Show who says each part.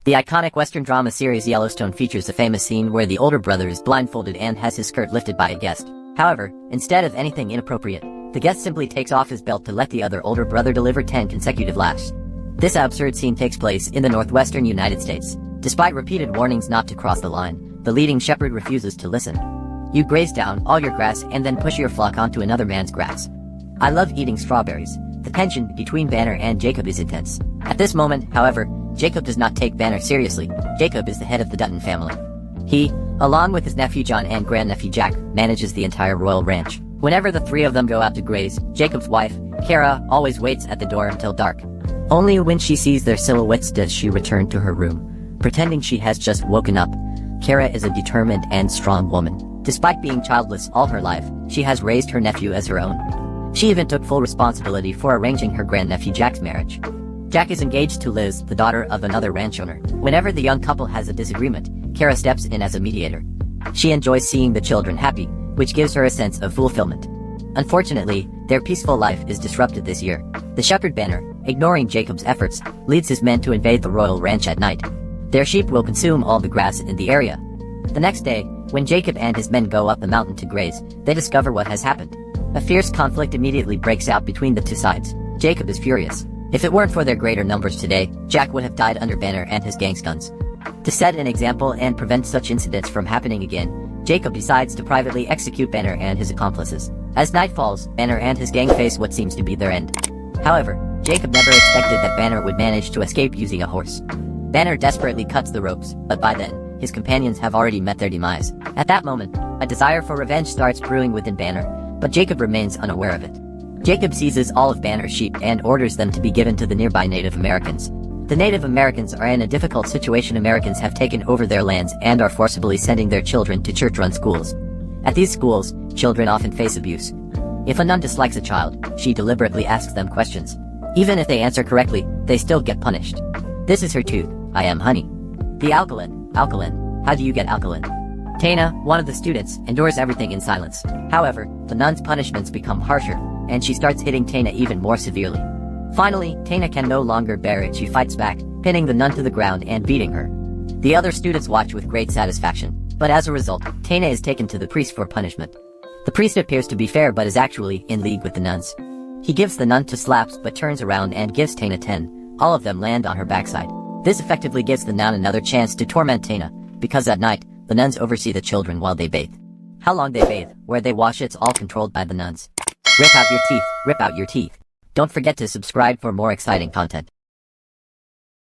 Speaker 1: The iconic Western drama series Yellowstone features a famous scene where the older brother is blindfolded and has his skirt lifted by a guest. However, instead of anything inappropriate, the guest simply takes off his belt to let the other older brother deliver 10 consecutive laughs. This absurd scene takes place in the northwestern United States. Despite repeated warnings not to cross the line, the leading shepherd refuses to listen. You graze down all your grass and then push your flock onto another man's grass. I love eating strawberries. The tension between Banner and Jacob is intense. At this moment, however, Jacob does not take Banner seriously. Jacob is the head of the Dutton family. He, along with his nephew John and grandnephew Jack, manages the entire royal ranch. Whenever the three of them go out to graze, Jacob's wife, Kara, always waits at the door until dark. Only when she sees their silhouettes does she return to her room, pretending she has just woken up. Kara is a determined and strong woman. Despite being childless all her life, she has raised her nephew as her own. She even took full responsibility for arranging her grandnephew Jack's marriage. Jack is engaged to Liz, the daughter of another ranch owner. Whenever the young couple has a disagreement, Kara steps in as a mediator. She enjoys seeing the children happy, which gives her a sense of fulfillment. Unfortunately, their peaceful life is disrupted this year. The shepherd Banner, ignoring Jacob's efforts, leads his men to invade the royal ranch at night. Their sheep will consume all the grass in the area. The next day, when Jacob and his men go up the mountain to graze, they discover what has happened. A fierce conflict immediately breaks out between the two sides. Jacob is furious. If it weren't for their greater numbers today, Jack would have died under Banner and his gang's guns. To set an example and prevent such incidents from happening again, Jacob decides to privately execute Banner and his accomplices. As night falls, Banner and his gang face what seems to be their end. However, Jacob never expected that Banner would manage to escape using a horse. Banner desperately cuts the ropes, but by then, his companions have already met their demise. At that moment, a desire for revenge starts brewing within Banner, but Jacob remains unaware of it. Jacob seizes all of Banner's sheep and orders them to be given to the nearby Native Americans. The Native Americans are in a difficult situation. Americans have taken over their lands and are forcibly sending their children to church-run schools. At these schools, children often face abuse. If a nun dislikes a child, she deliberately asks them questions. Even if they answer correctly, they still get punished. This is her tooth. I am honey. The alkaline. How do you get alkaline? Tana, one of the students, endures everything in silence. However, the nun's punishments become harsher, and she starts hitting Tana even more severely. Finally, Tana can no longer bear it. She fights back, pinning the nun to the ground and beating her. The other students watch with great satisfaction, but as a result, Tana is taken to the priest for punishment. The priest appears to be fair but is actually in league with the nuns. He gives the nun 2 slaps but turns around and gives Tana 10. All of them land on her backside. This effectively gives the nun another chance to torment Tana, because at night, the nuns oversee the children while they bathe. How long they bathe, where they wash, it's all controlled by the nuns. Rip out your teeth, rip out your teeth. Don't forget to subscribe for more exciting content.